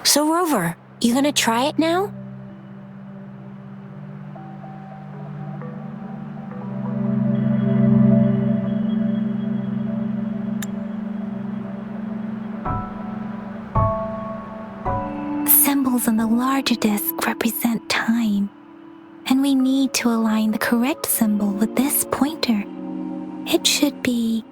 So Rover, you gonna try it now? Symbols on the larger disc represent time, and we need to align the correct symbol with this pointer. It should be...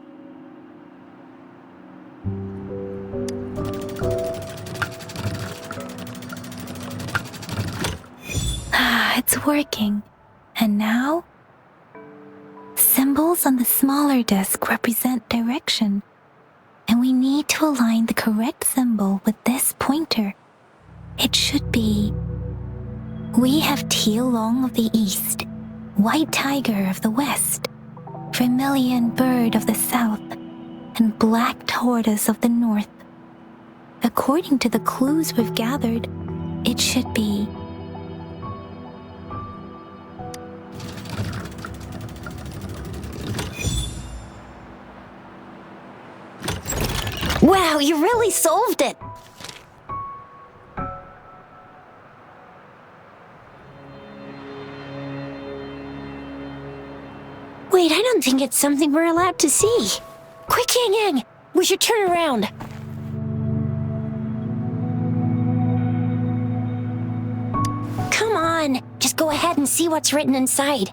It's working. And now? Symbols on the smaller disc represent direction, and we need to align the correct symbol with this pointer. It should be... We have teal long of the east, white tiger of the west, vermilion bird of the south, and black tortoise of the north. According to the clues we've gathered, it should be... Wow, you really solved it! Wait, I don't think it's something we're allowed to see. Quick, Yang Yang! We should turn around. Come on, just go ahead and see what's written inside.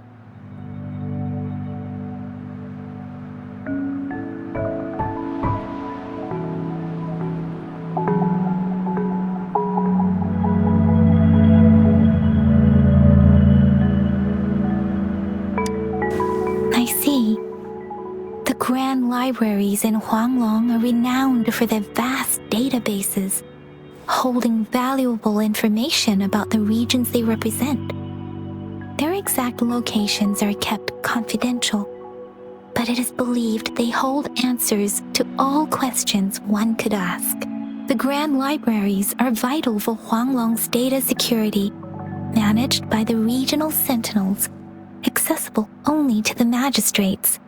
Libraries in Huanglong are renowned for their vast databases, holding valuable information about the regions they represent. Their exact locations are kept confidential, but it is believed they hold answers to all questions one could ask. The Grand Libraries are vital for Huanglong's data security, managed by the regional sentinels, accessible only to the magistrates.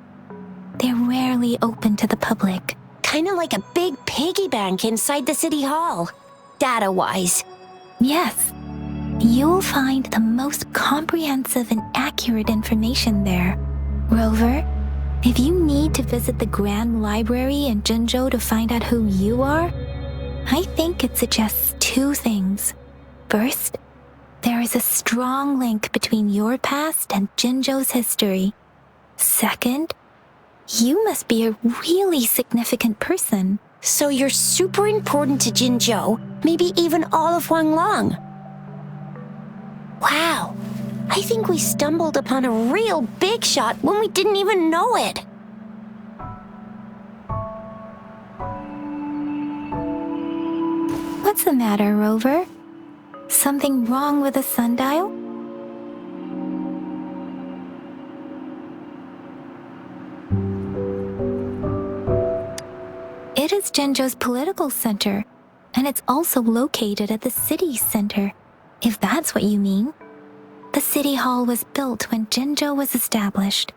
They're rarely open to the public. Kinda like a big piggy bank inside the city hall, data-wise. Yes. You'll find the most comprehensive and accurate information there. Rover, if you need to visit the Grand Library in Jinzhou to find out who you are, I think it suggests two things. First, there is a strong link between your past and Jinzhou's history. Second, you must be a really significant person. So you're super important to Jinzhou, maybe even all of Huanglong. Wow, I think we stumbled upon a real big shot when we didn't even know it. What's the matter, Rover? Something wrong with the sundial? It is Jinzhou's political center, and it's also located at the city center, if that's what you mean. The city hall was built when Jinzhou was established.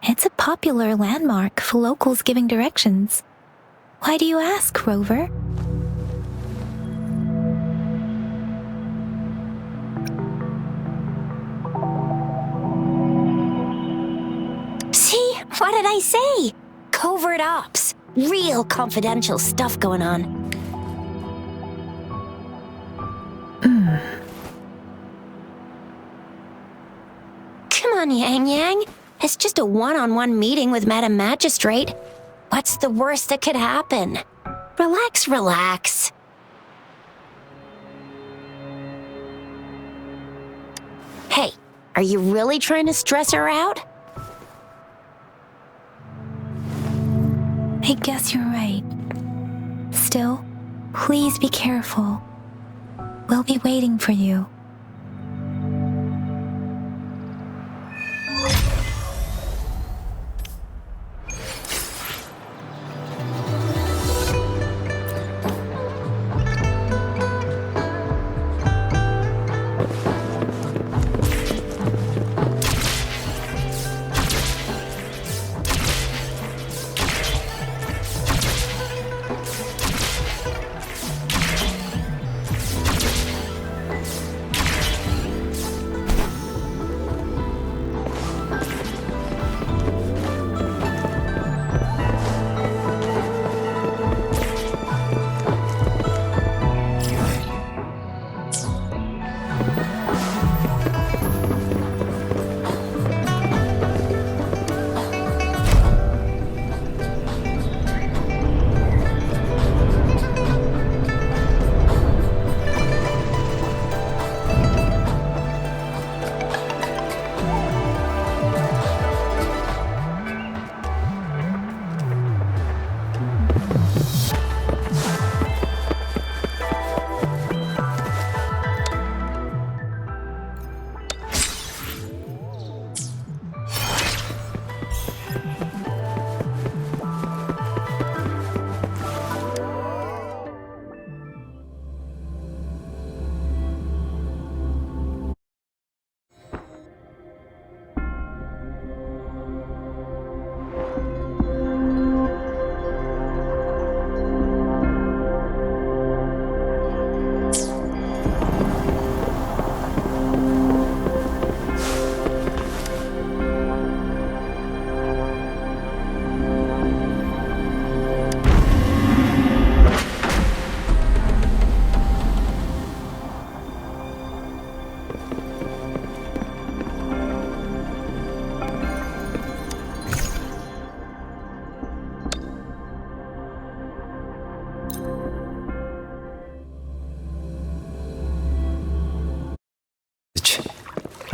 It's a popular landmark for locals giving directions. Why do you ask, Rover? See? What did I say? Covert ops. Real confidential stuff going on. Come on, Yang Yang. It's just a one-on-one meeting with Madam Magistrate. What's the worst that could happen? Relax, relax. Hey, are you really trying to stress her out? I guess you're right. Still, please be careful. We'll be waiting for you.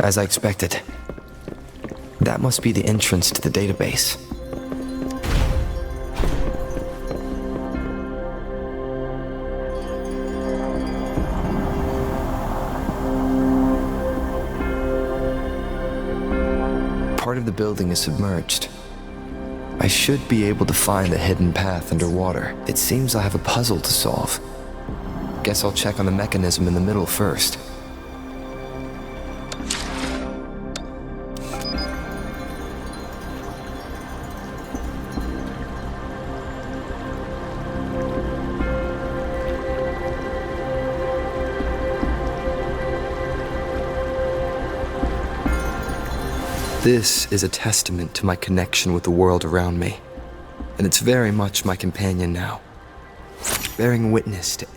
As I expected. That must be the entrance to the database. Part of the building is submerged. I should be able to find the hidden path underwater. It seems I have a puzzle to solve. Guess I'll check on the mechanism in the middle first. This is a testament to my connection with the world around me, and it's very much my companion now, bearing witness to it.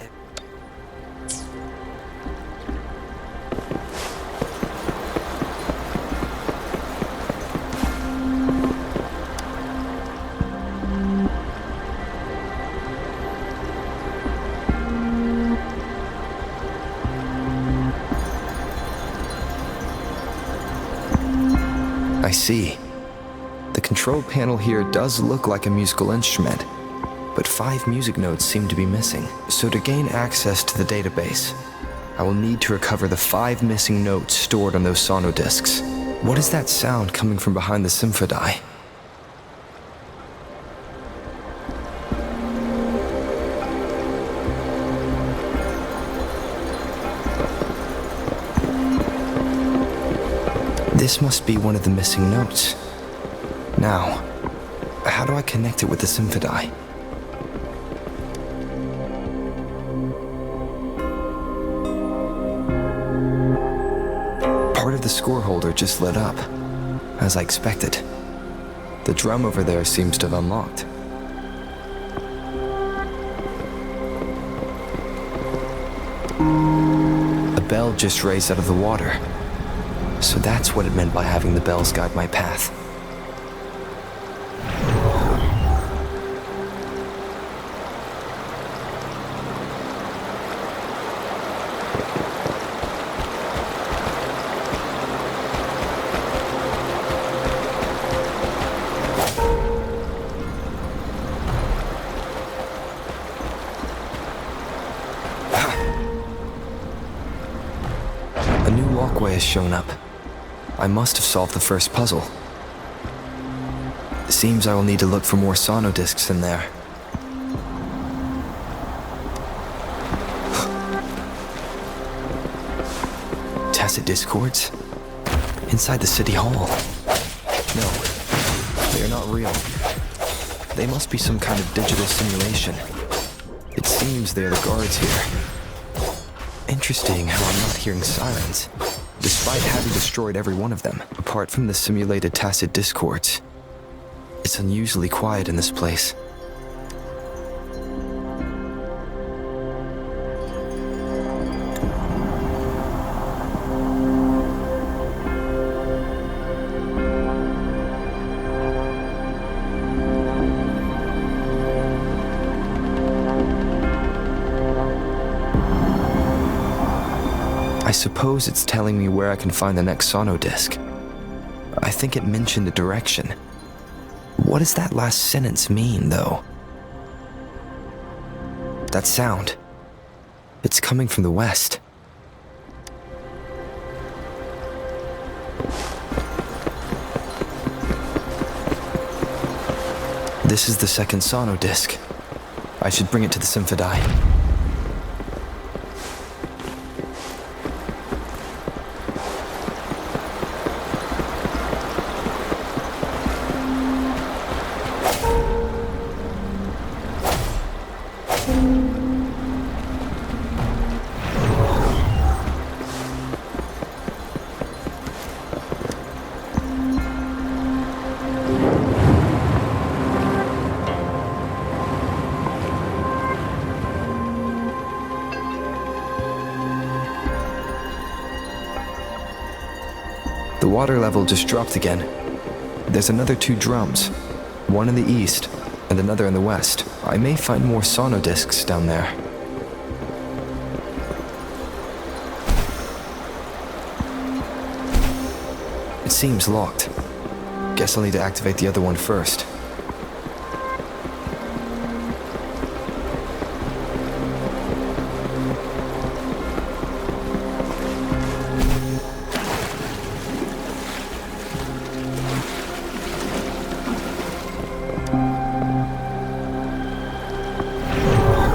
I see. The control panel here does look like a musical instrument, but 5 music notes seem to be missing. So to gain access to the database, I will need to recover the 5 missing notes stored on those sonodiscs. What is that sound coming from behind the symphodi? This must be one of the missing notes. Now, how do I connect it with the symphodi? Part of the score holder just lit up, as I expected. The drum over there seems to have unlocked. A bell just raised out of the water. So that's what it meant by having the bells guide my path. A new walkway has shown up. I must have solved the first puzzle. It seems I will need to look for more sonodiscs in there. Tacit discords? Inside the city hall. No, they are not real. They must be some kind of digital simulation. It seems they are the guards here. Interesting how I'm not hearing sirens, despite having destroyed every one of them. Apart from the simulated tacit discords, it's unusually quiet in this place. I suppose it's telling me where I can find the next sonodisc. I think it mentioned a direction. What does that last sentence mean, though? That sound. It's coming from the west. This is the second sonodisc. I should bring it to the symphodi. The water level just dropped again. There's another 2 drums, one in the east and another in the west. I may find more sonodiscs down there. seems locked. Guess I'll need to activate the other one first.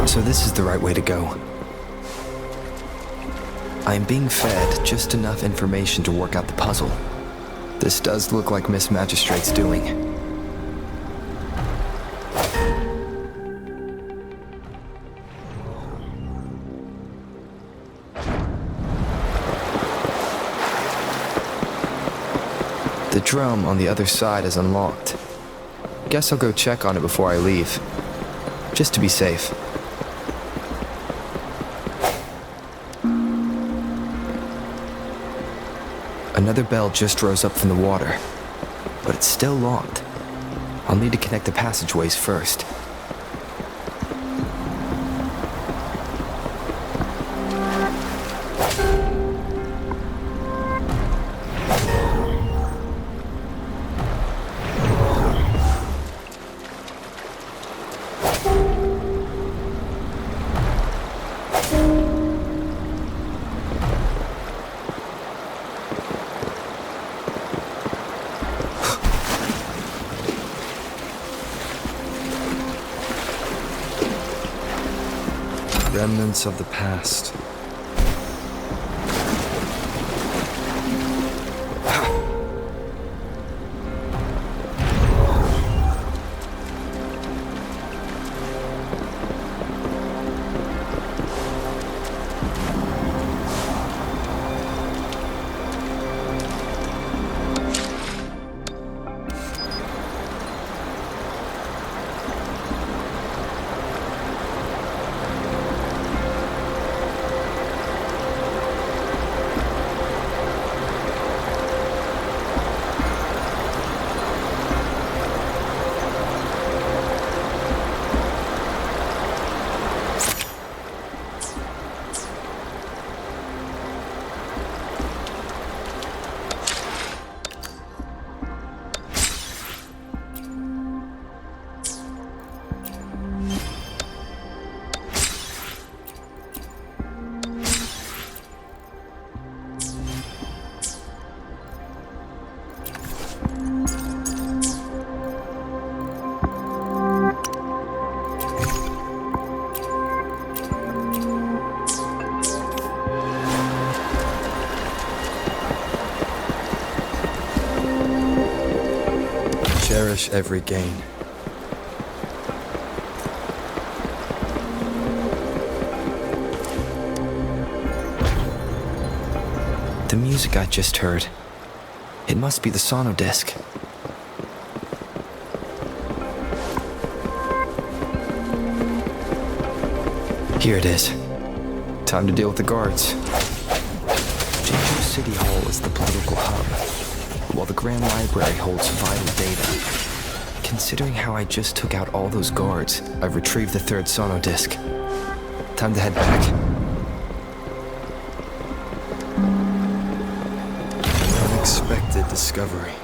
So this is the right way to go. I am being fed just enough information to work out the puzzle. This does look like Miss Magistrate's doing. The drum on the other side is unlocked. Guess I'll go check on it before I leave, just to be safe. Another bell just rose up from the water, but it's still locked. I'll need to connect the passageways first. Remnants of the past. Cherish every gain. The music I just heard. It must be the sonodisc. Here it is. Time to deal with the guards. Jinju City Hall is the political hub, while the Grand Library holds vital data. Considering how I just took out all those guards, I've retrieved the third sonodisc. Time to head back. An unexpected discovery.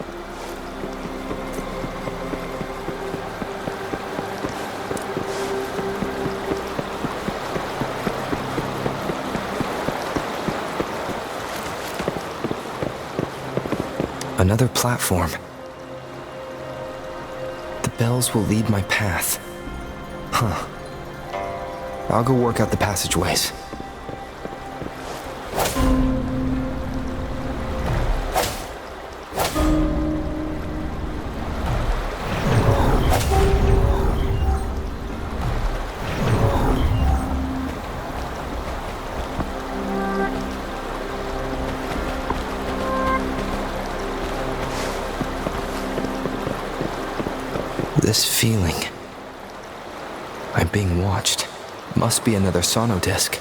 Another platform. The bells will lead my path. Huh. I'll go work out the passageways. This feeling. I'm being watched. Must be another sonodisc.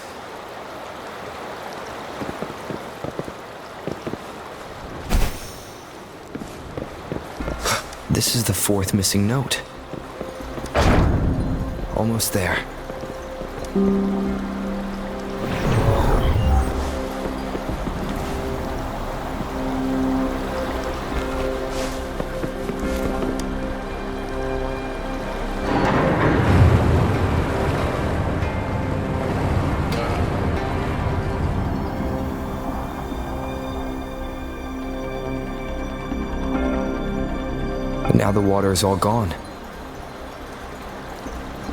This is the fourth missing note. Almost there. Now the water is all gone.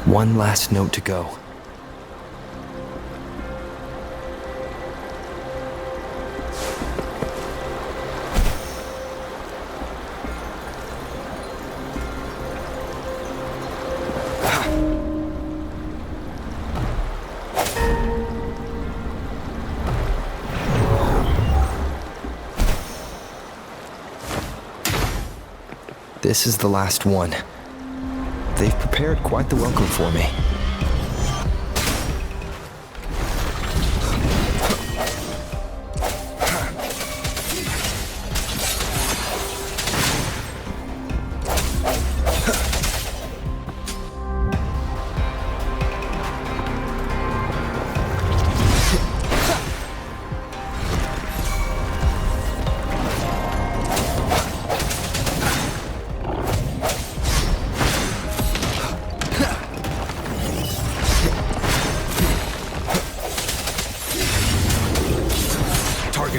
One last note to go. This is the last one. They've prepared quite the welcome for me.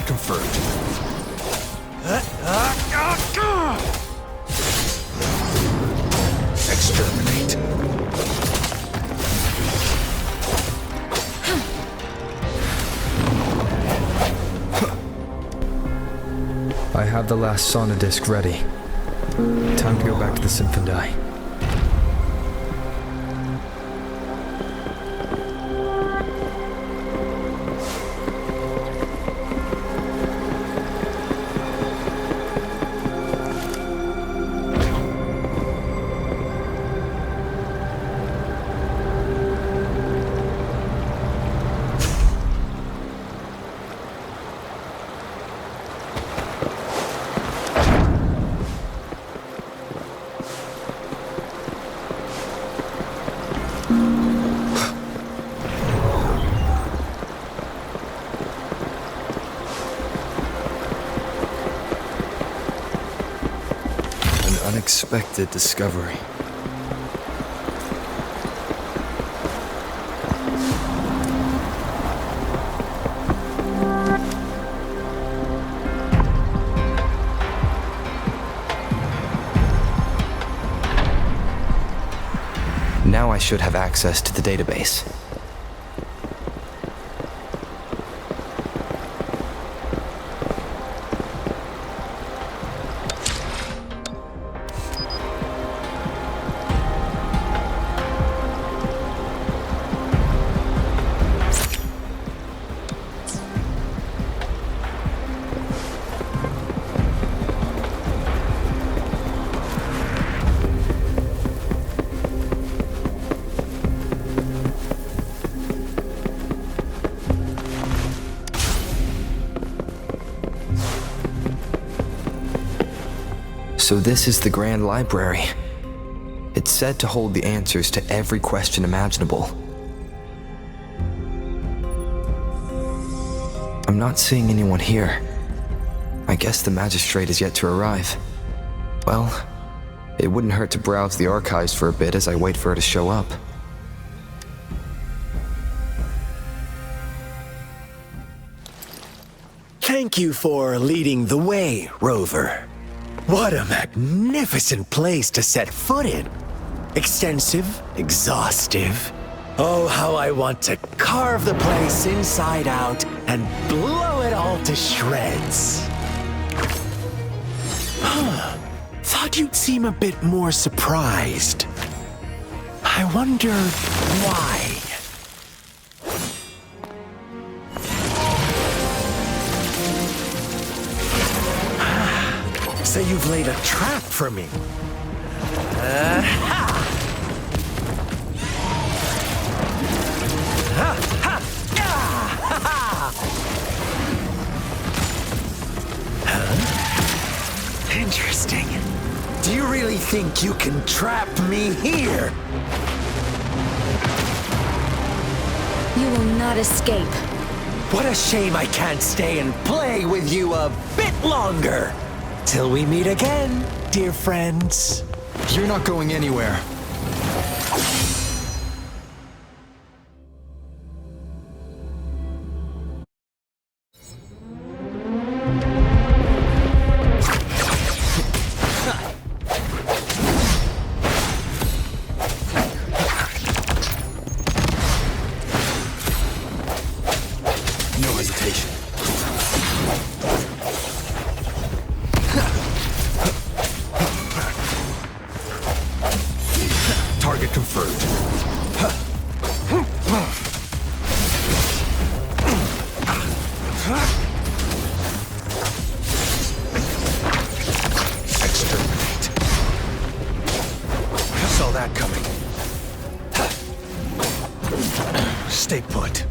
Confirmed. Exterminate. I have the last sauna disc ready. Time to go back to the Symphondai. Unexpected discovery. Now I should have access to the database. So this is the Grand Library. It's said to hold the answers to every question imaginable. I'm not seeing anyone here. I guess the Magistrate is yet to arrive. Well, it wouldn't hurt to browse the archives for a bit as I wait for her to show up. Thank you for leading the way, Rover. What a magnificent place to set foot in. Extensive, exhaustive. Oh, how I want to carve the place inside out and blow it all to shreds. Thought you'd seem a bit more surprised. I wonder why. So you've laid a trap for me. Interesting. Do you really think you can trap me here? You will not escape. What a shame I can't stay and play with you a bit longer. Till we meet again, dear friends. You're not going anywhere. Target confirmed. Exterminate. Saw that coming. Stay put.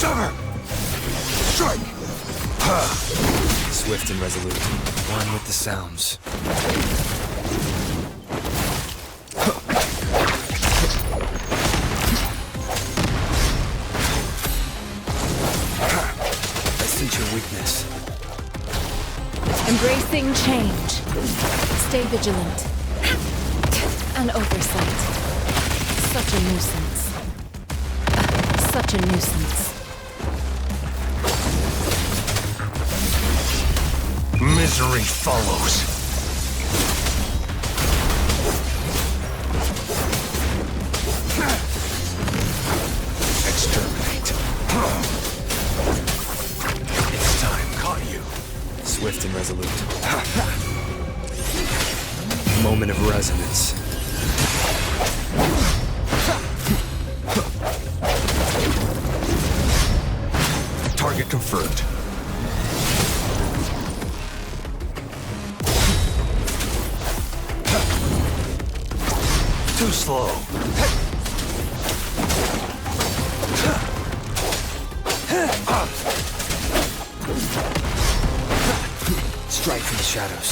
Sever! Strike! Swift and resolute. One with the sounds. I sense your weakness. Embracing change. Stay vigilant. An oversight. Such a nuisance. Such a nuisance. Misery follows. Exterminate. It's time. Caught you. Swift and resolute. Moment of resonance. Target confirmed. Too slow. Strike from the shadows.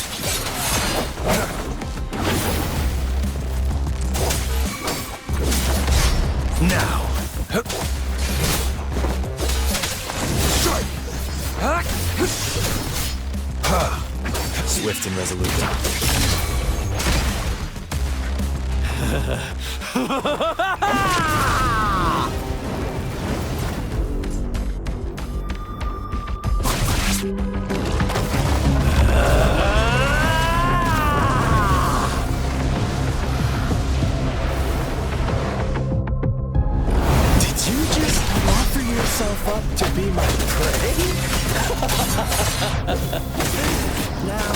Now. Strike. Swift and resolute. Did you just offer yourself up to be my prey? Now,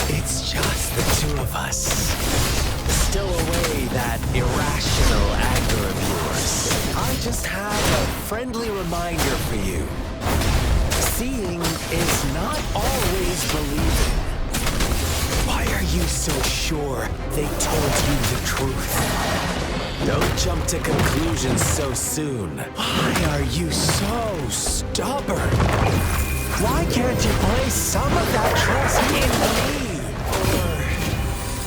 it's just the two of us. Still away that irrational anger of yours. I just have a friendly reminder for you. Seeing is not always believing. Why are you so sure they told you the truth? Don't jump to conclusions so soon. Why are you so stubborn? Why can't you place some of that trust in me? Or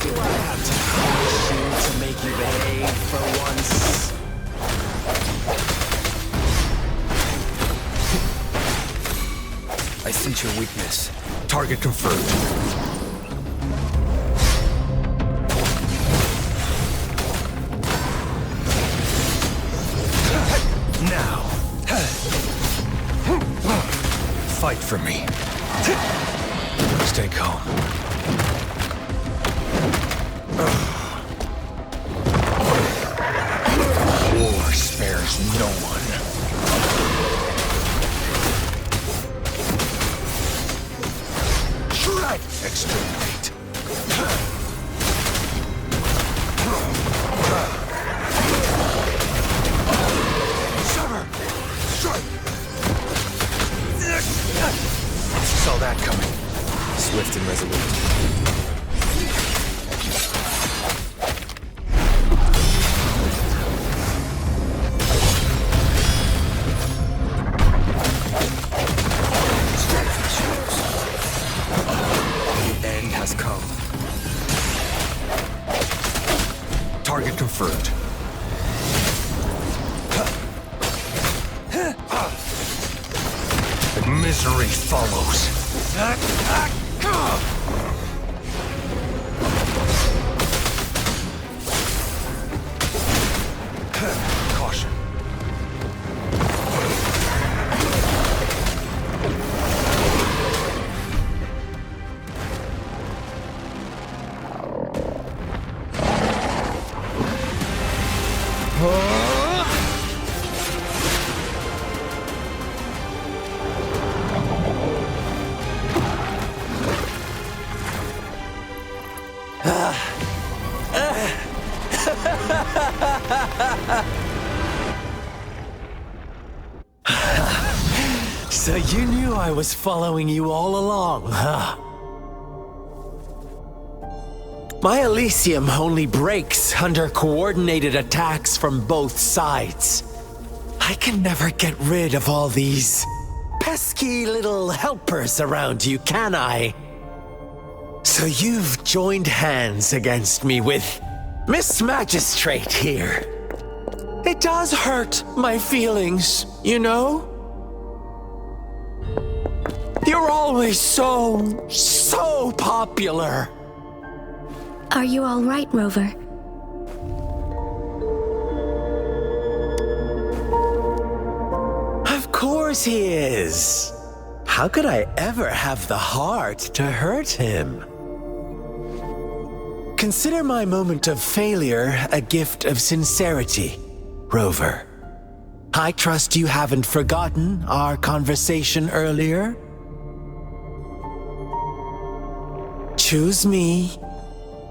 do I have to punish you to make you behave for once? I sense your weakness. Target confirmed. Now. Fight for me. Stay calm. War spares no one. Shred! Exterminate. Sever! Strike! Saw that coming. Swift and resolute. Strike from the shadows. The end has come. Target confirmed. Misery follows. Caution. So you knew I was following you all along, huh? My Elysium only breaks under coordinated attacks from both sides. I can never get rid of all these pesky little helpers around you, can I? So you've joined hands against me with Miss Magistrate here. It does hurt my feelings, you know? You're always so popular. Are you all right, Rover? Of course he is. How could I ever have the heart to hurt him? Consider my moment of failure a gift of sincerity, Rover. I trust you haven't forgotten our conversation earlier. Choose me.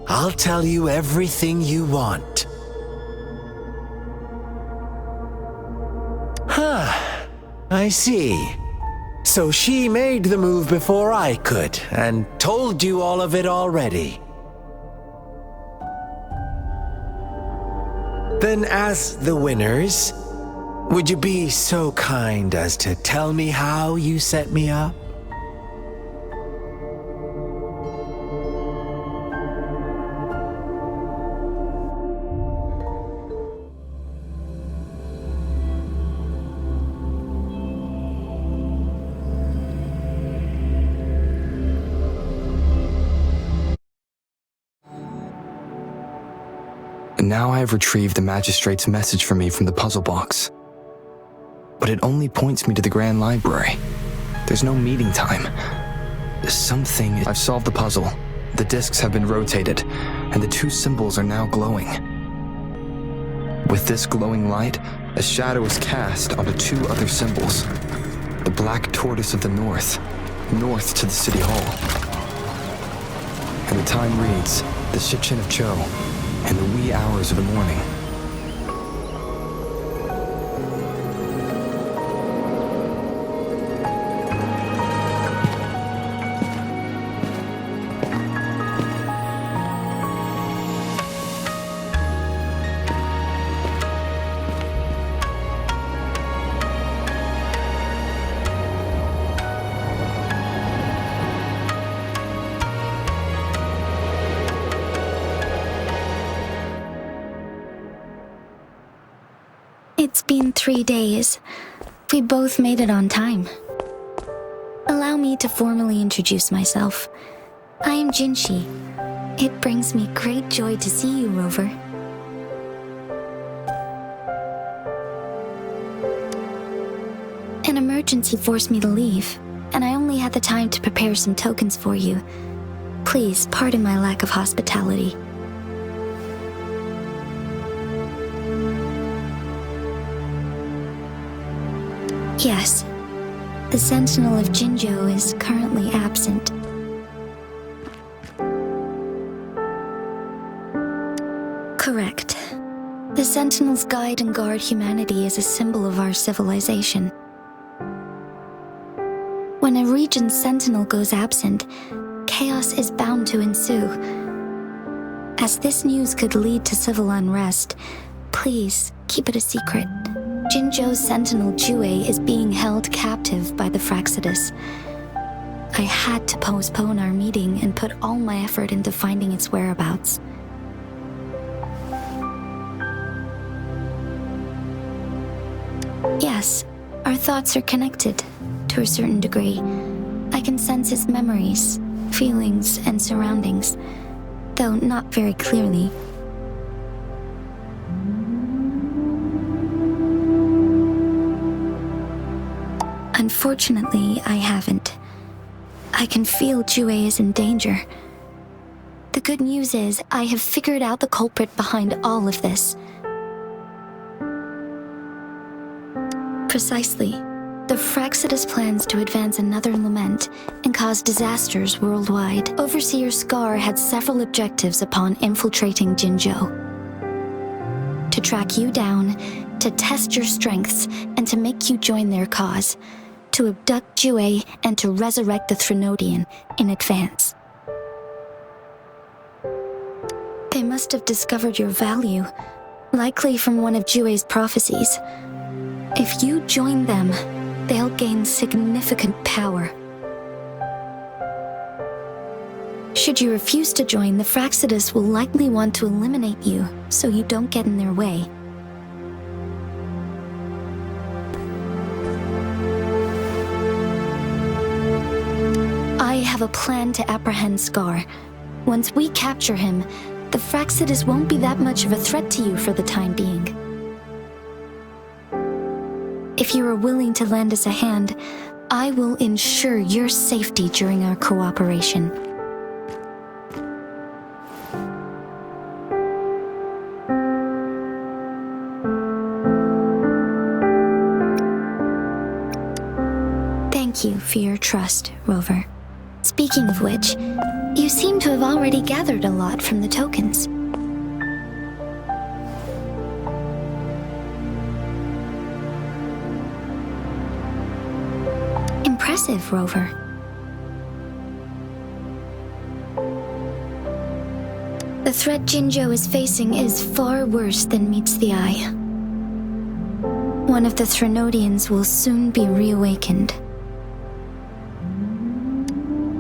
I'll tell you everything you want. Huh. I see. So she made the move before I could, and told you all of it already. Then as the winners, would you be so kind as to tell me how you set me up? Now I have retrieved the Magistrate's message for me from the puzzle box. But it only points me to the Grand Library. There's no meeting time. I've solved the puzzle. The discs have been rotated, and the two symbols are now glowing. With this glowing light, a shadow is cast onto two other symbols. The black tortoise of the north to the city hall. And the time reads, the Shichin of Cho, in the wee hours of the morning. It's been 3 days. We both made it on time. Allow me to formally introduce myself. I am Jinshi. It brings me great joy to see you, Rover. An emergency forced me to leave, and I only had the time to prepare some tokens for you. Please pardon my lack of hospitality. Yes, the Sentinel of Jinzhou is currently absent. Correct. The Sentinels guide and guard humanity as a symbol of our civilization. When a region's Sentinel goes absent, chaos is bound to ensue. As this news could lead to civil unrest, please keep it a secret. Jinzhou's Sentinel Jue is being held captive by the Fractsidus. I had to postpone our meeting and put all my effort into finding its whereabouts. Yes, our thoughts are connected, to a certain degree. I can sense its memories, feelings, and surroundings, though not very clearly. Unfortunately, I haven't. I can feel Jue is in danger. The good news is I have figured out the culprit behind all of this. Precisely. The Fractsidus plans to advance another lament and cause disasters worldwide. Overseer Scar had several objectives upon infiltrating Jinzhou. To track you down, to test your strengths, and to make you join their cause. To abduct Jue and to resurrect the Threnodian in advance. They must have discovered your value, likely from one of Jue's prophecies. If you join them, they'll gain significant power. Should you refuse to join, the Fractsidus will likely want to eliminate you so you don't get in their way. I have a plan to apprehend Scar. Once we capture him, the Fractsidus won't be that much of a threat to you for the time being. If you are willing to lend us a hand, I will ensure your safety during our cooperation. Thank you for your trust, Rover. Speaking of which, you seem to have already gathered a lot from the tokens. Impressive, Rover. The threat Jinzhou is facing is far worse than meets the eye. One of the Threnodians will soon be reawakened.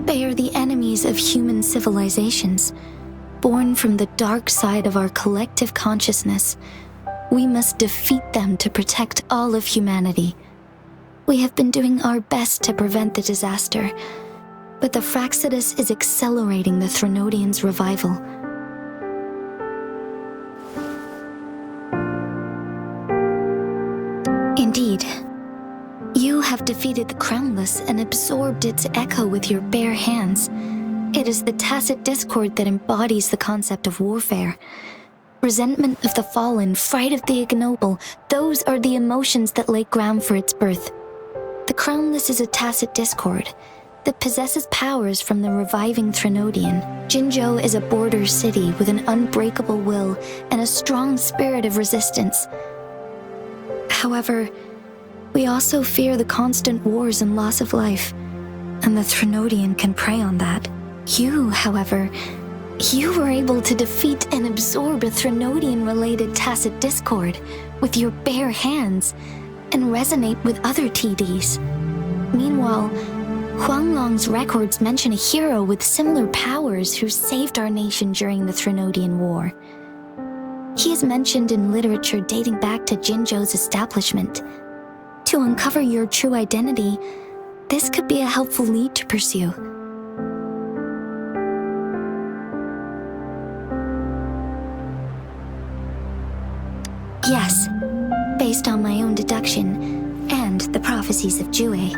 They are the enemies of human civilizations, born from the dark side of our collective consciousness. We must defeat them to protect all of humanity. We have been doing our best to prevent the disaster, but the Fractsidus is accelerating the Threnodians' revival. Indeed. You have defeated the Crownless and absorbed its echo with your bare hands. It is the tacit discord that embodies the concept of warfare. Resentment of the fallen, fright of the ignoble, those are the emotions that lay ground for its birth. The Crownless is a tacit discord that possesses powers from the reviving Threnodian. Jinzhou is a border city with an unbreakable will and a strong spirit of resistance. However, we also fear the constant wars and loss of life, and the Threnodian can prey on that. You, however, you were able to defeat and absorb a Threnodian-related tacit discord with your bare hands and resonate with other TDs. Meanwhile, Huanglong's records mention a hero with similar powers who saved our nation during the Threnodian War. He is mentioned in literature dating back to Jinzhou's establishment. To uncover your true identity, this could be a helpful lead to pursue. Yes, based on my own deduction and the prophecies of Jue.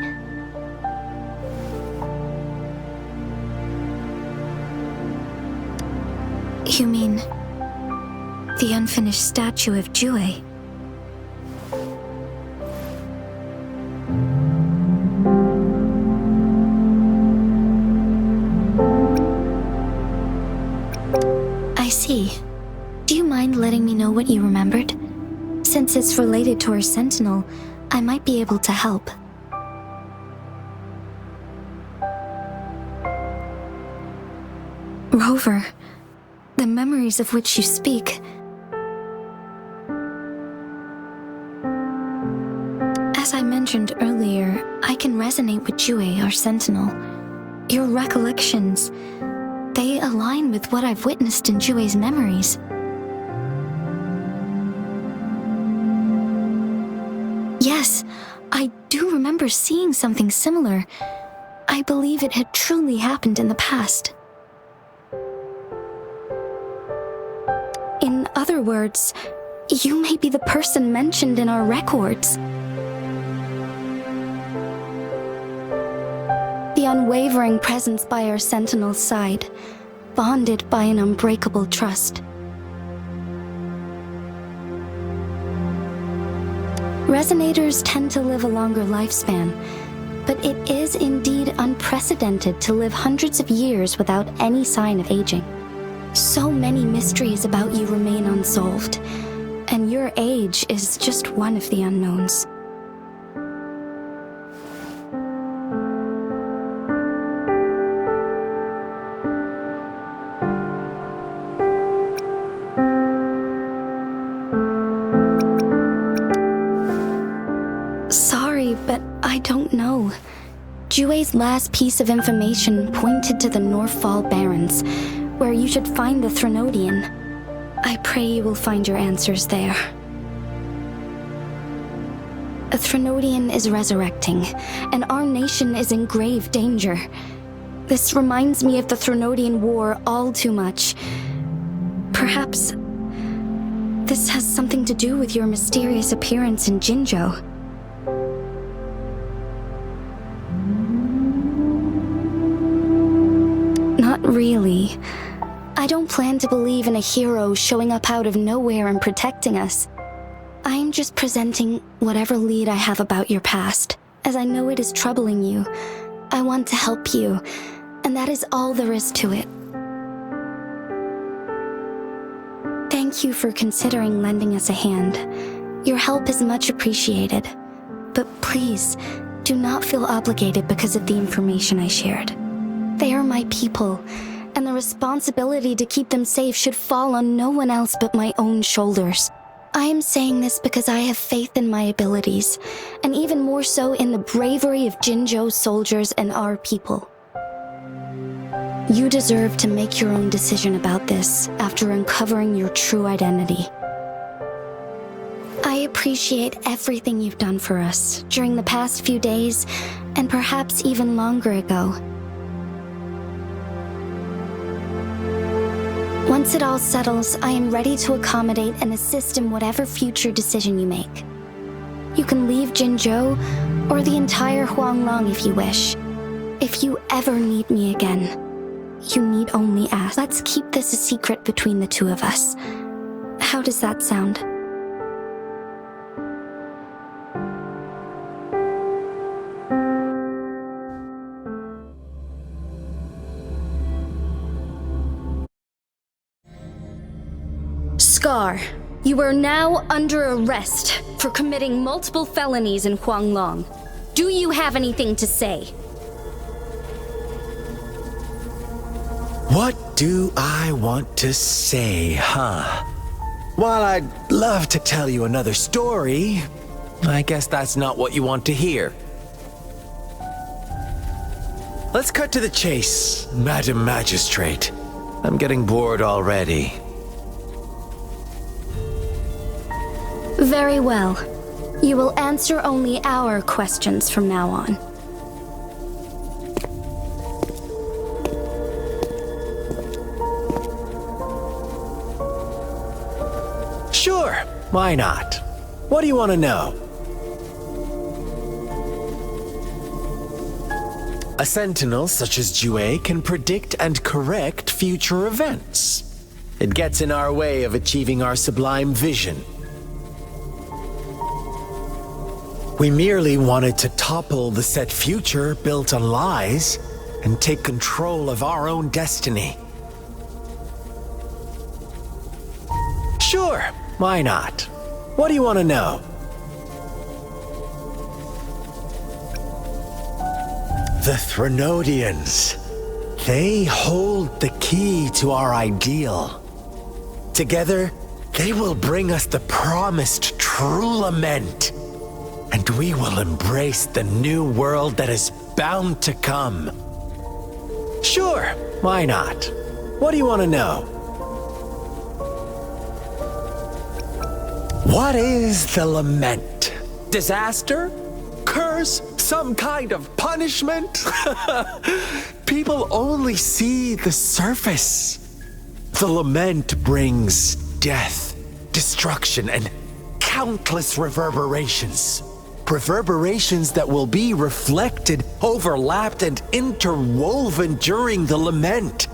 You mean the unfinished statue of Jue? I see. Do you mind letting me know what you remembered? Since it's related to our sentinel, I might be able to help. Rover, the memories of which you speak. As I mentioned earlier, I can resonate with Jue, our sentinel. Your recollections, they align with what I've witnessed in Jue's memories. Yes, I do remember seeing something similar. I believe it had truly happened in the past. In other words, you may be the person mentioned in our records. The unwavering presence by our sentinel's side, bonded by an unbreakable trust. Resonators tend to live a longer lifespan, but it is indeed unprecedented to live hundreds of years without any sign of aging. So many mysteries about you remain unsolved, and your age is just one of the unknowns. Sorry, but I don't know. Jue's last piece of information pointed to the Northfall Barrens, where you should find the Threnodian. I pray you will find your answers there. A Threnodian is resurrecting, and our nation is in grave danger. This reminds me of the Threnodian War all too much. Perhaps this has something to do with your mysterious appearance in Jinzhou. Not really. I don't plan to believe in a hero showing up out of nowhere and protecting us. I'm just presenting whatever lead I have about your past, as I know it is troubling you. I want to help you, and that is all there is to it. Thank you for considering lending us a hand. Your help is much appreciated. But please, do not feel obligated because of the information I shared. They are my people, and the responsibility to keep them safe should fall on no one else but my own shoulders. I am saying this because I have faith in my abilities, and even more so in the bravery of Jinzhou's soldiers and our people. You deserve to make your own decision about this after uncovering your true identity. I appreciate everything you've done for us during the past few days, and perhaps even longer ago. Once it all settles, I am ready to accommodate and assist in whatever future decision you make. You can leave Jinzhou or the entire Huanglong if you wish. If you ever need me again, you need only ask. Let's keep this a secret between the two of us. How does that sound? Scar, you are now under arrest for committing multiple felonies in Huanglong. Do you have anything to say? What do I want to say, huh? While I'd love to tell you another story, I guess that's not what you want to hear. Let's cut to the chase, Madam Magistrate. I'm getting bored already. Very well. You will answer only our questions from now on. Sure, why not? What do you want to know? A sentinel such as Jue can predict and correct future events. It gets in our way of achieving our sublime vision. We merely wanted to topple the set future built on lies and take control of our own destiny. Sure, why not? What do you want to know? The Threnodians. They hold the key to our ideal. Together, they will bring us the promised true lament. And we will embrace the new world that is bound to come. Sure, why not? What do you want to know? What is the lament? Disaster? Curse? Some kind of punishment? People only see the surface. The lament brings death, destruction, and countless reverberations. Reverberations that will be reflected, overlapped, and interwoven during the lament.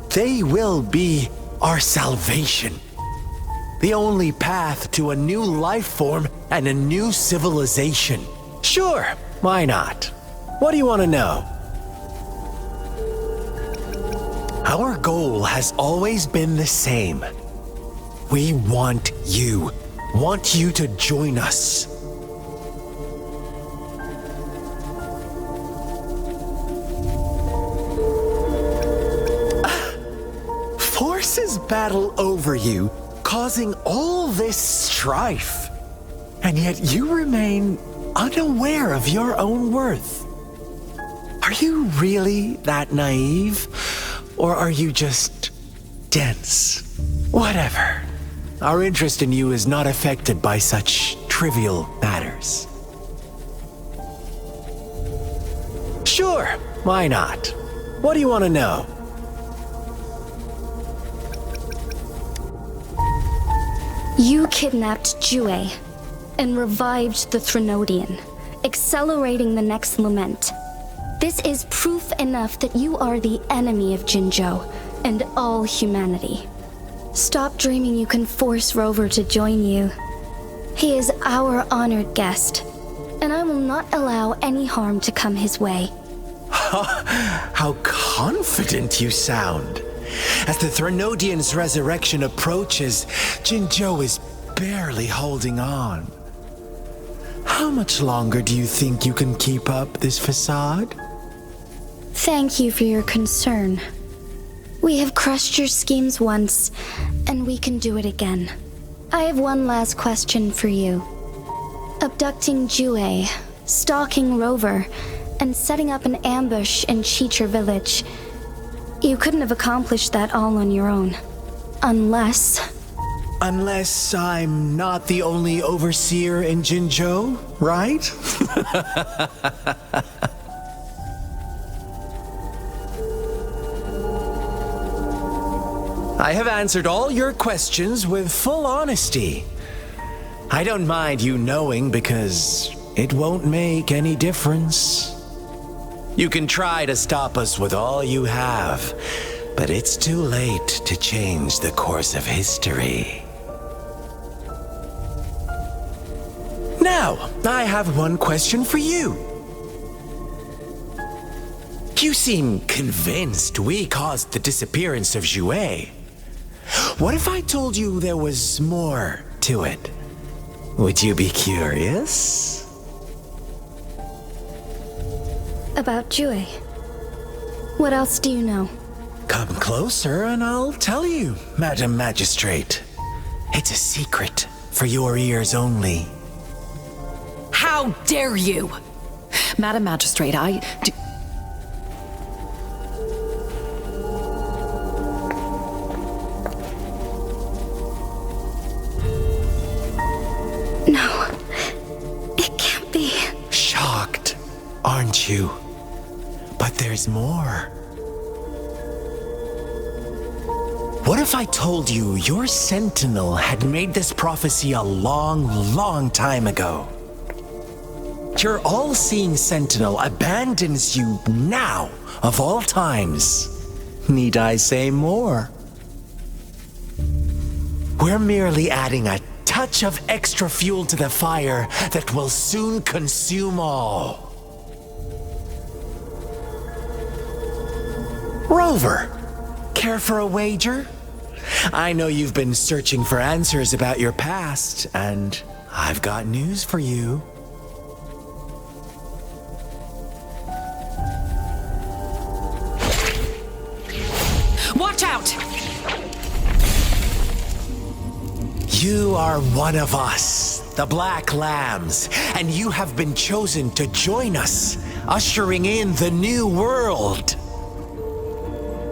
They will be our salvation. The only path to a new life form and a new civilization. Sure, why not? What do you want to know? Our goal has always been the same. We want you to join us. Forces battle over you, causing all this strife. And yet you remain unaware of your own worth. Are you really that naive? Or are you just dense? Whatever. Our interest in you is not affected by such trivial matters. Sure, why not? What do you want to know? You kidnapped Jue and revived the Threnodian, accelerating the next lament. This is proof enough that you are the enemy of Jinzhou and all humanity. Stop dreaming you can force Rover to join you. He is our honored guest, and I will not allow any harm to come his way. How confident you sound. As the Threnodian's resurrection approaches, Jinzhou is barely holding on. How much longer do you think you can keep up this facade? Thank you for your concern. We have crushed your schemes once, and we can do it again. I have one last question for you. Abducting Jue, stalking Rover, and setting up an ambush in Cheecher village. You couldn't have accomplished that all on your own. Unless I'm not the only overseer in Jinzhou, right? I have answered all your questions with full honesty. I don't mind you knowing because it won't make any difference. You can try to stop us with all you have, but it's too late to change the course of history. Now, I have one question for you. You seem convinced we caused the disappearance of Jue. What if I told you there was more to it? Would you be curious? about Jue. What else do you know? Come closer and I'll tell you, Madam Magistrate. It's a secret for your ears only. How dare you! Madam Magistrate, No, it can't be. Shocked, aren't you? But there's more. What if I told you your sentinel had made this prophecy a long, long time ago? Your all-seeing sentinel abandons you now, of all times. Need I say more? We're merely adding a touch of extra fuel to the fire that will soon consume all. Rover, care for a wager? I know you've been searching for answers about your past, and I've got news for you. watch out! You are one of us, the Black Lambs, and you have been chosen to join us, ushering in the new world.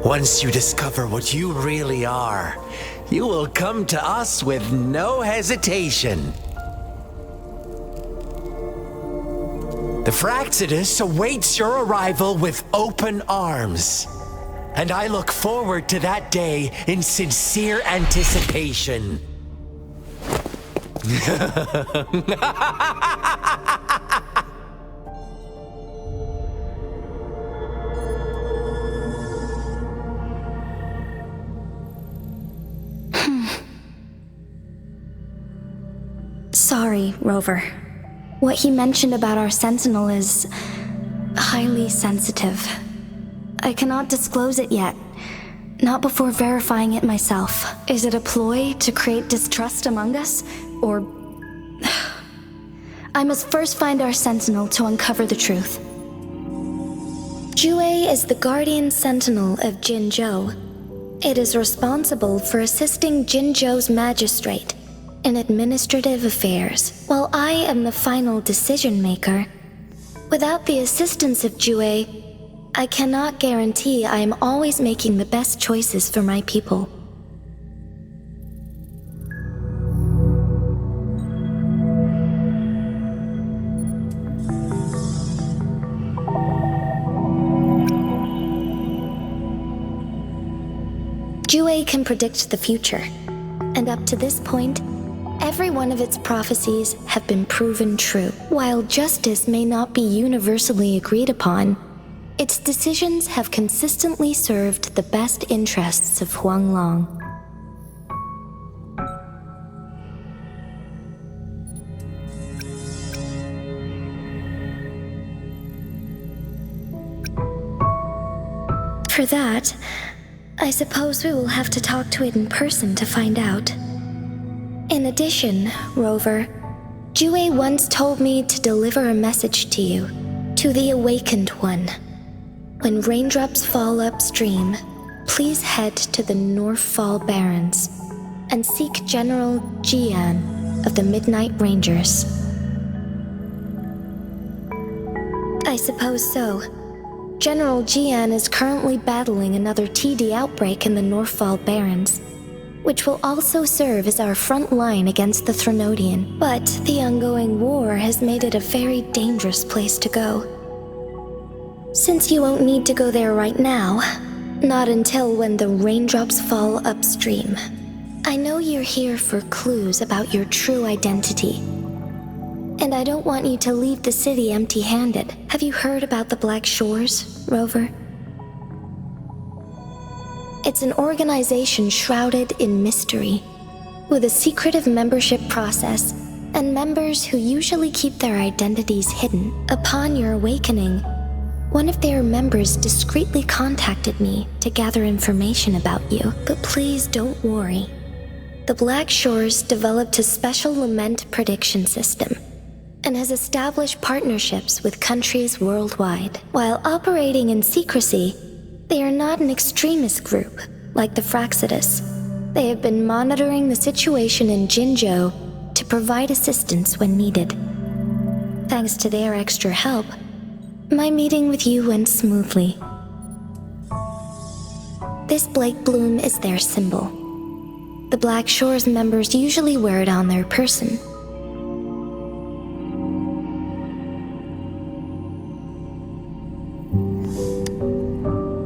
Once you discover what you really are, you will come to us with no hesitation. The Fractsidus awaits your arrival with open arms, and I look forward to that day in sincere anticipation. Sorry, Rover. What he mentioned about our sentinel is highly sensitive. I cannot disclose it yet. Not before verifying it myself. Is it a ploy to create distrust among us? Or... I must first find our sentinel to uncover the truth. Jue is the guardian sentinel of Jinzhou. It is responsible for assisting Jinzhou's magistrate in administrative affairs, while I am the final decision maker. Without the assistance of Jue, I cannot guarantee I am always making the best choices for my people. Jue can predict the future, and up to this point, every one of its prophecies have been proven true. While justice may not be universally agreed upon, its decisions have consistently served the best interests of Huanglong. For that, I suppose we will have to talk to it in person to find out. In addition, Rover, Jue once told me to deliver a message to you, to the Awakened One. When raindrops fall upstream, please head to the Northfall Barrens and seek General Jian of the Midnight Rangers. I suppose so. General Jian is currently battling another TD outbreak in the Northfall Barrens, which will also serve as our front line against the Threnodian. But the ongoing war has made it a very dangerous place to go. Since you won't need to go there right now, not until when the raindrops fall upstream, I know you're here for clues about your true identity. And I don't want you to leave the city empty-handed. Have you heard about the Black Shores, Rover? It's an organization shrouded in mystery, with a secretive membership process and members who usually keep their identities hidden. Upon your awakening, one of their members discreetly contacted me to gather information about you. But please don't worry. The Black Shores developed a special lament prediction system and has established partnerships with countries worldwide. While operating in secrecy, they are not an extremist group like the Fractsidus. They have been monitoring the situation in Jinzhou to provide assistance when needed. Thanks to their extra help, my meeting with you went smoothly. This Blake Bloom is their symbol. The Black Shores members usually wear it on their person.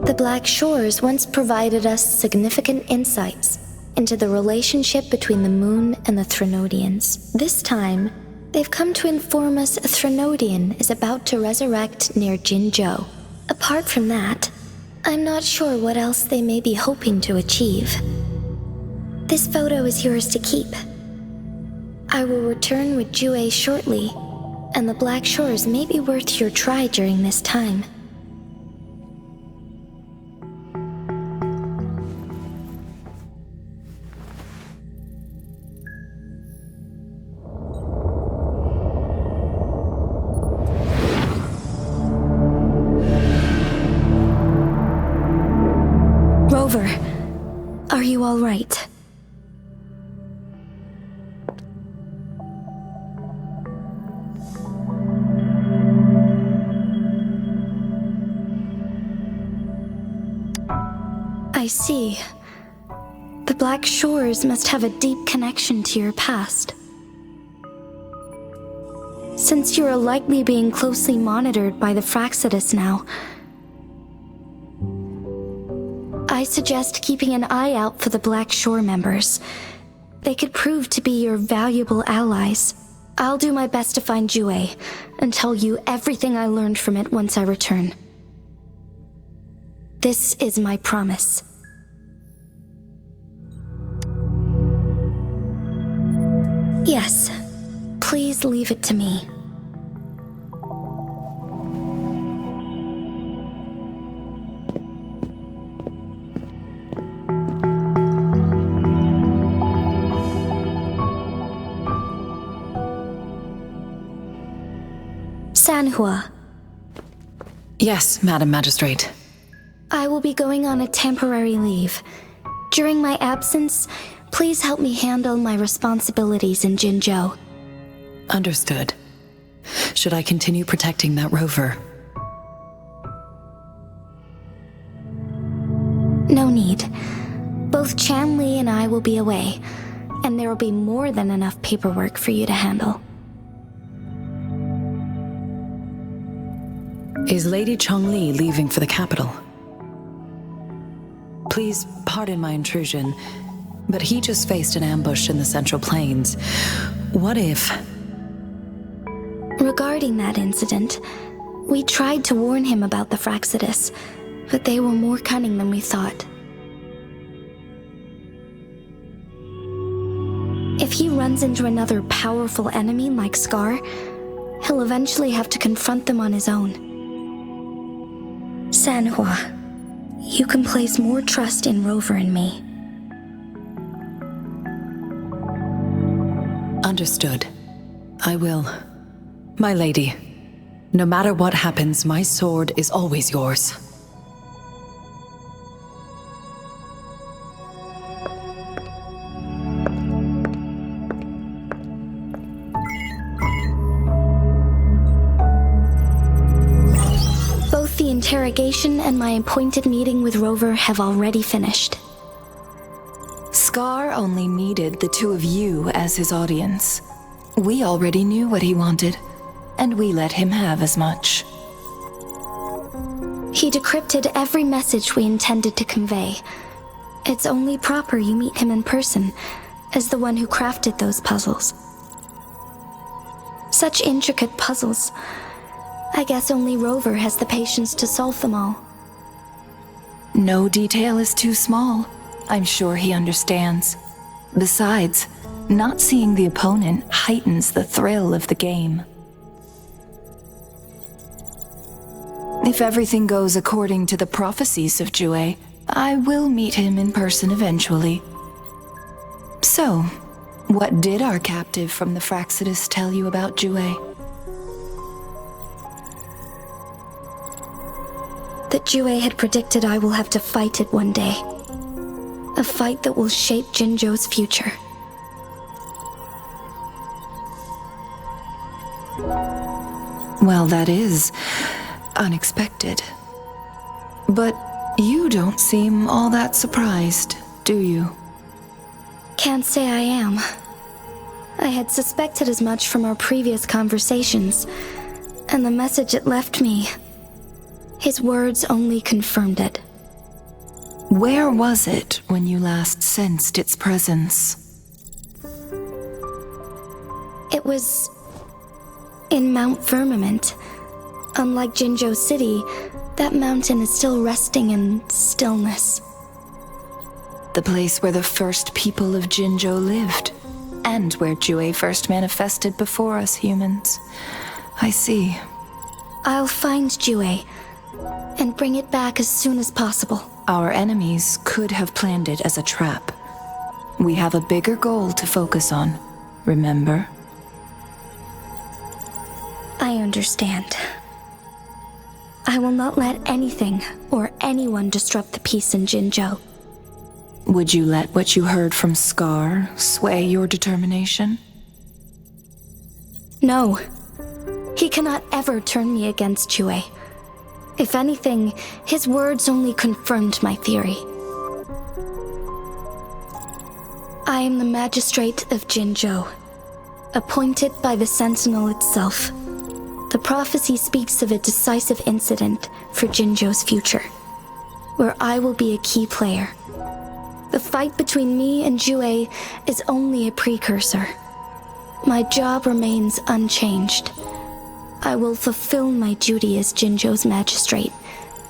The Black Shores once provided us significant insights into the relationship between the moon and the Threnodians. This time, they've come to inform us a Threnodian is about to resurrect near Jinzhou. Apart from that, I'm not sure what else they may be hoping to achieve. This photo is yours to keep. I will return with Jue shortly, and the Black Shores may be worth your try during this time. Rover, are you all right? I see. The Black Shores must have a deep connection to your past. Since you are likely being closely monitored by the Fractsidus now, I suggest keeping an eye out for the Black Shore members. They could prove to be your valuable allies. I'll do my best to find Jue and tell you everything I learned from it once I return. This is my promise. Yes, Please leave it to me. Sanhua. Yes, Madam Magistrate. I will be going on a temporary leave. During my absence, please help me handle my responsibilities in Jinzhou. Understood. Should I continue protecting that rover? No need. Both Chanli and I will be away, and there will be more than enough paperwork for you to handle. Is Lady Chongli leaving for the capital? Please pardon my intrusion, but he just faced an ambush in the Central Plains. What if... Regarding that incident, we tried to warn him about the Fractsidus, but they were more cunning than we thought. If he runs into another powerful enemy like Scar, he'll eventually have to confront them on his own. Sanhua, you can place more trust in Rover and me. Understood. I will. My lady, no matter what happens, my sword is always yours. Both the interrogation and my appointed meeting with Rover have already finished. Scar only needed the two of you as his audience. We already knew what he wanted, and we let him have as much. He decrypted every message we intended to convey. It's only proper you meet him in person, as the one who crafted those puzzles. Such intricate puzzles. I guess only Rover has the patience to solve them all. No detail is too small. I'm sure he understands. Besides, not seeing the opponent heightens the thrill of the game. If everything goes according to the prophecies of Jue, I will meet him in person eventually. So, what did our captive from the Fractsidus tell you about Jue? That Jue had predicted I will have to fight it one day. A fight that will shape Jinzhou's future. Well, that is unexpected. But you don't seem all that surprised, do you? Can't say I am. I had suspected as much from our previous conversations, and the message it left me. His words only confirmed it. Where was it when you last sensed its presence? It was in Mount Firmament. Unlike Jinzhou City, that mountain is still resting in stillness. The place where the first people of Jinzhou lived, and where Jue first manifested before us humans. I see. I'll find Jue and bring it back as soon as possible. Our enemies could have planned it as a trap. We have a bigger goal to focus on, remember? I understand. I will not let anything or anyone disrupt the peace in Jinzhou. Would you let what you heard from Scar sway your determination? No. He cannot ever turn me against Jue. If anything, his words only confirmed my theory. I am the Magistrate of Jinzhou, appointed by the Sentinel itself. The prophecy speaks of a decisive incident for Jinzhou's future, where I will be a key player. The fight between me and Jue is only a precursor. My job remains unchanged. I will fulfill my duty as Jinzhou's magistrate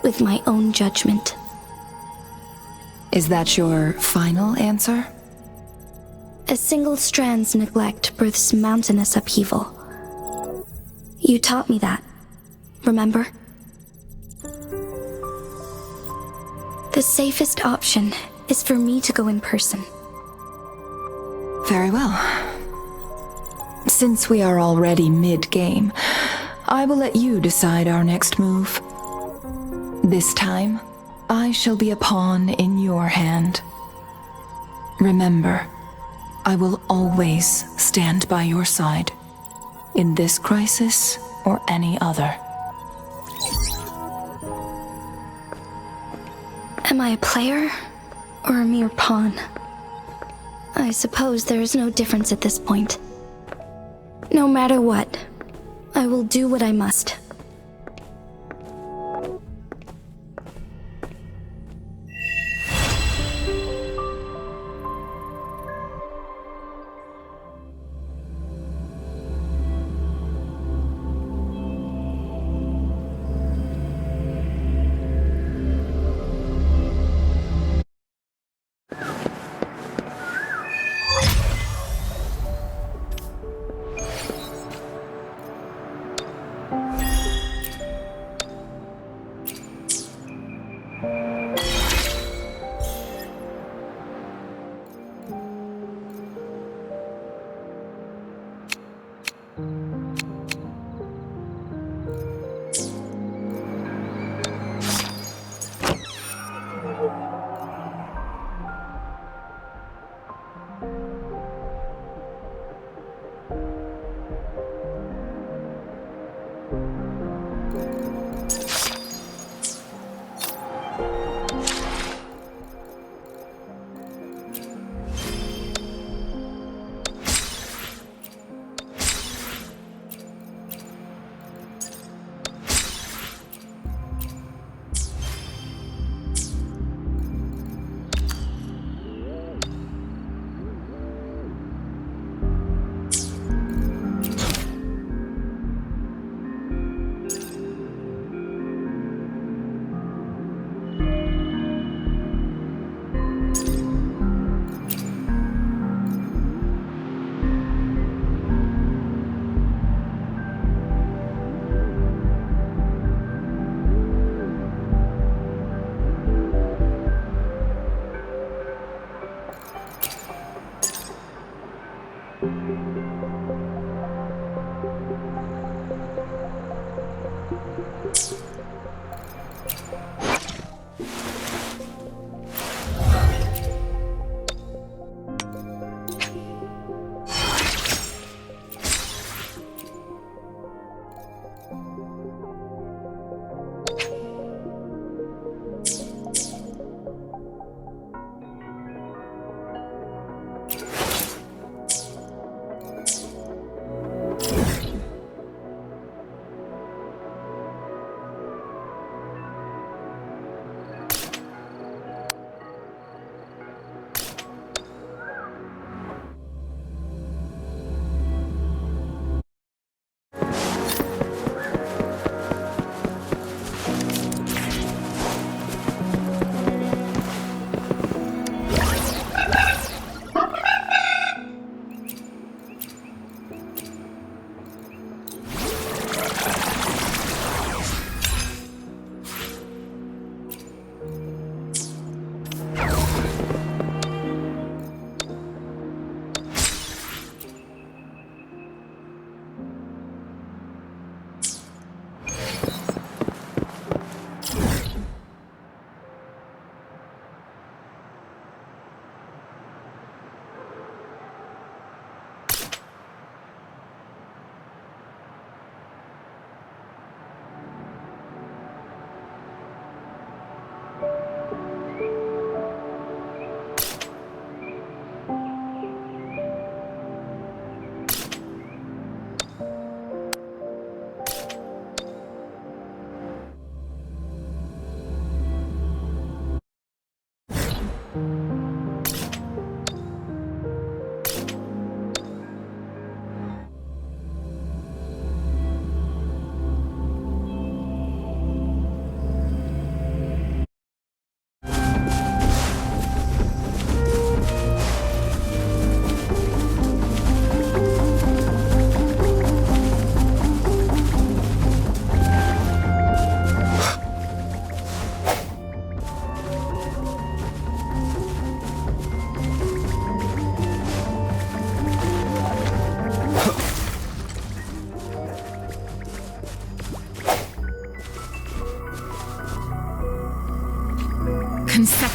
with my own judgment. Is that your final answer? A single strand's neglect births mountainous upheaval. You taught me that, remember? The safest option is for me to go in person. Very well. Since we are already mid-game, I will let you decide our next move. This time, I shall be a pawn in your hand. Remember, I will always stand by your side, in this crisis or any other. Am I a player or a mere pawn? I suppose there is no difference at this point. No matter what, I will do what I must.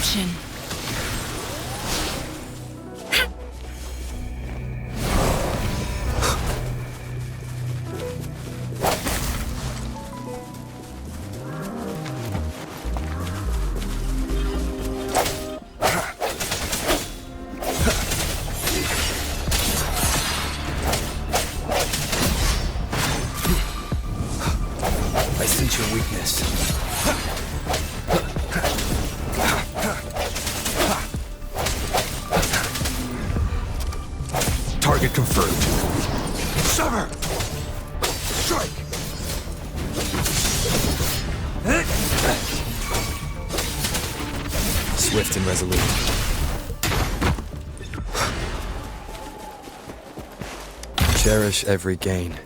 option. I sense your weakness. Target confirmed. Sever! Strike! Swift and resolute. Cherish every gain.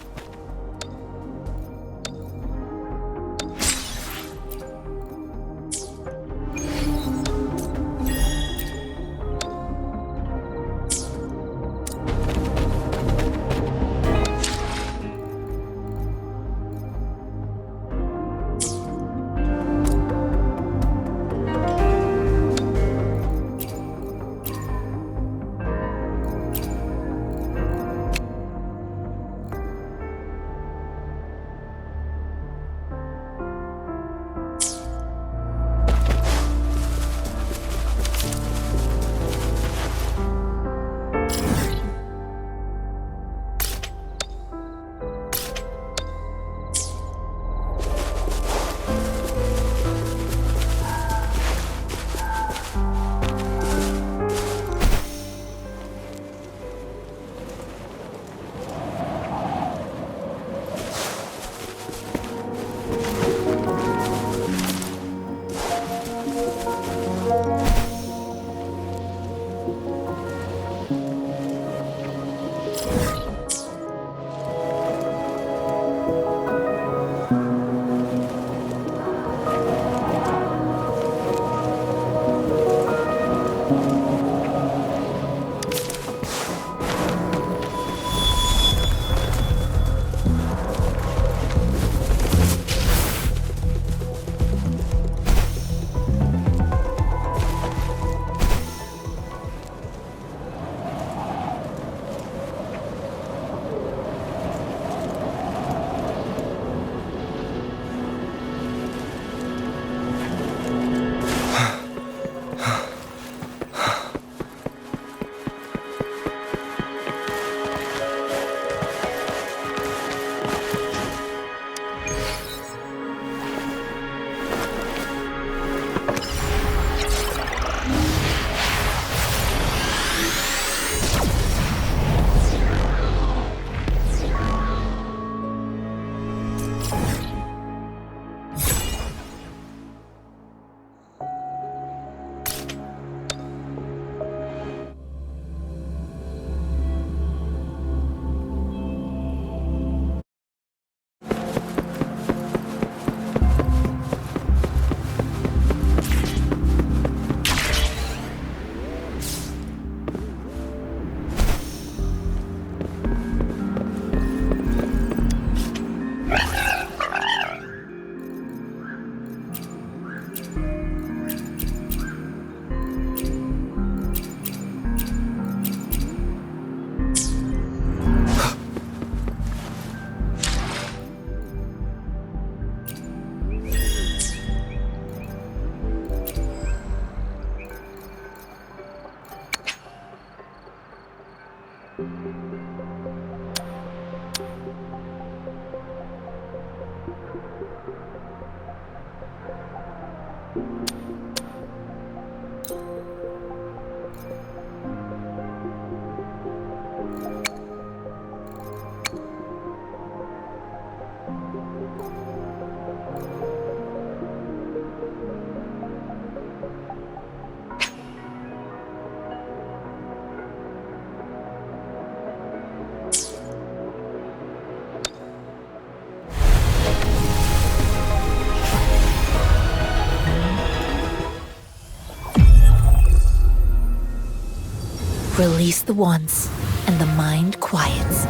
Release the wands, and the mind quiets.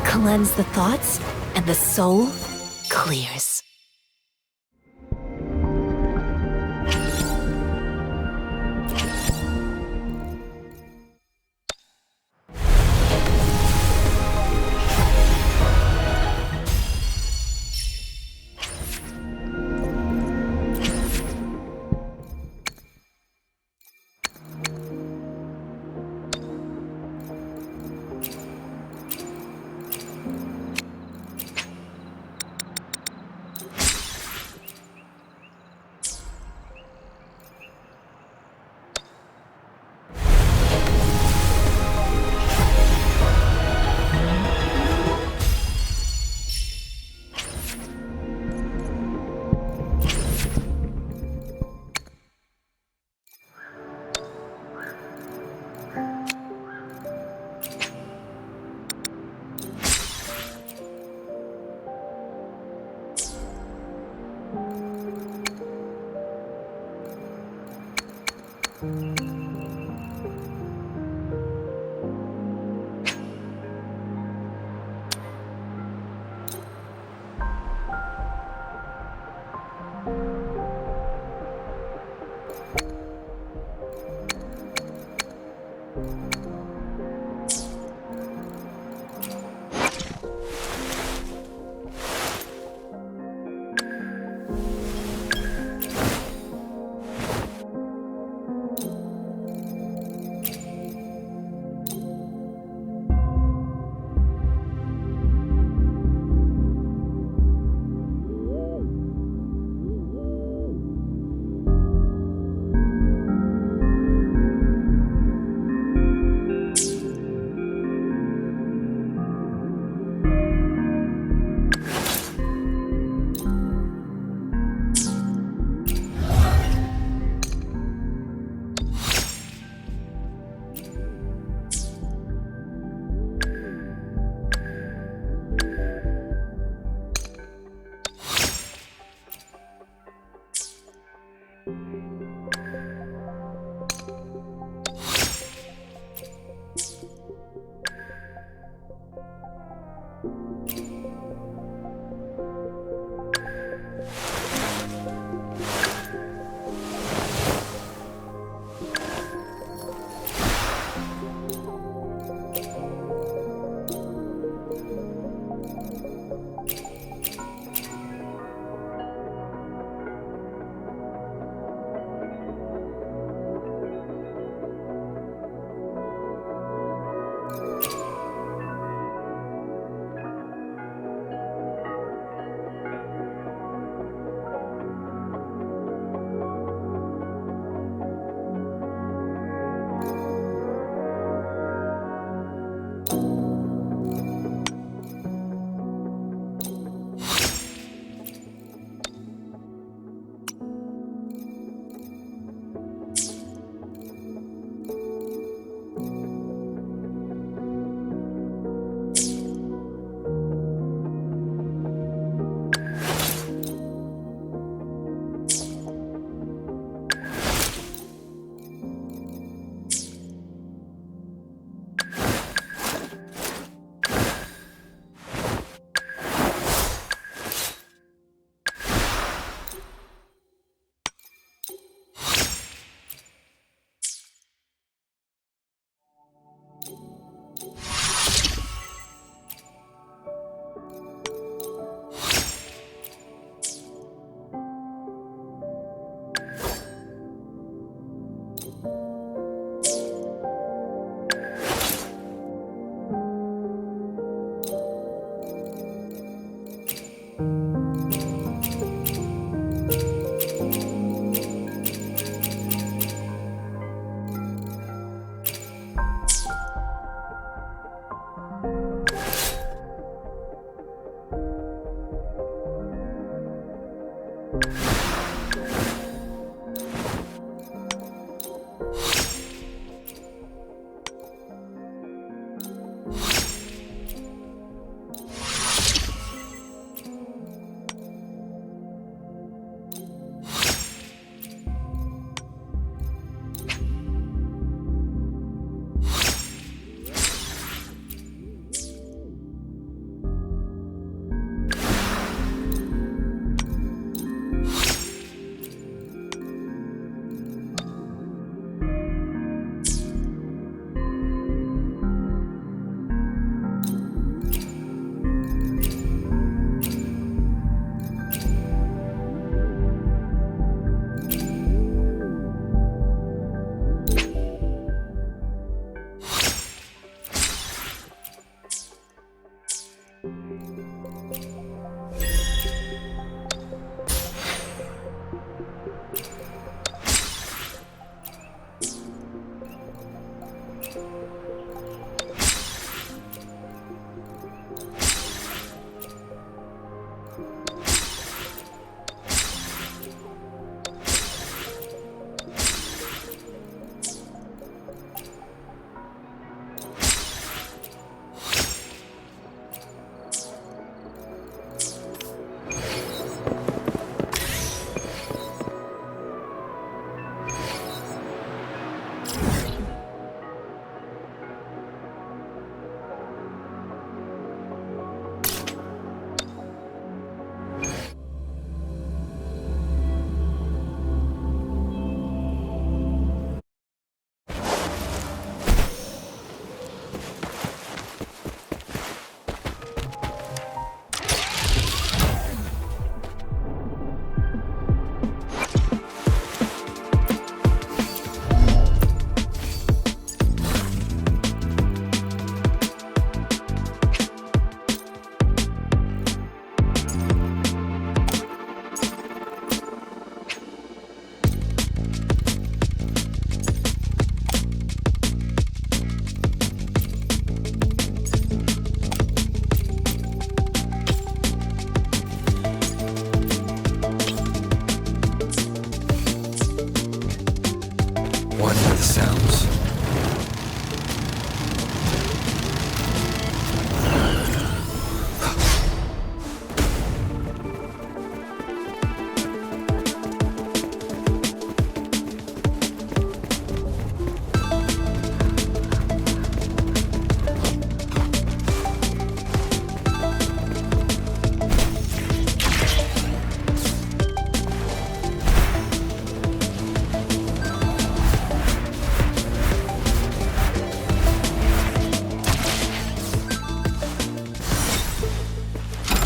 Cleanse the thoughts, and the soul clears.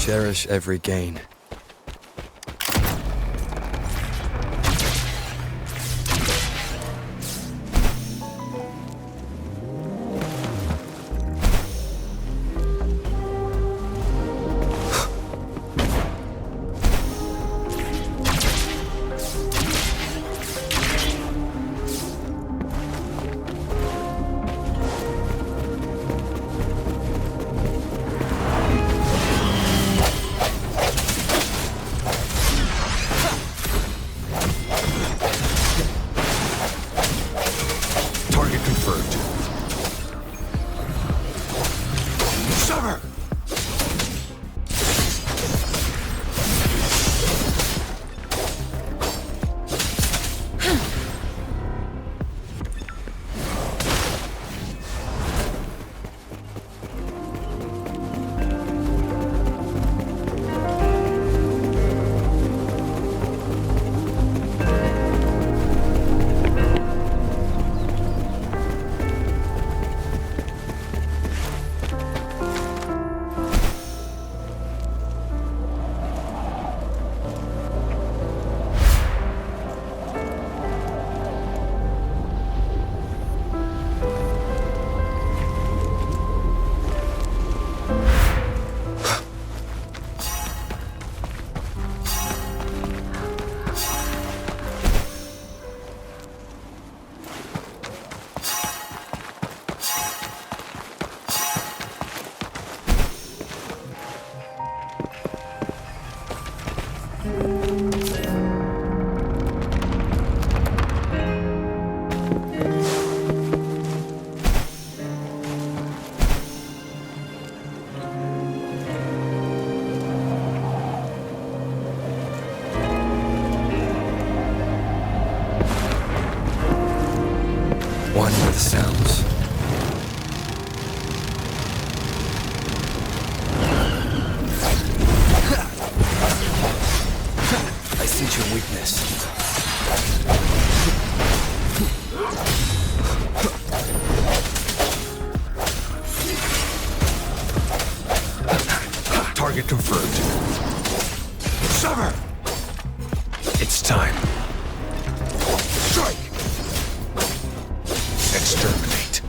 Cherish every gain. One with the sounds. I sense your weakness. Target confirmed. Sever! It's time. Strike! Exterminate.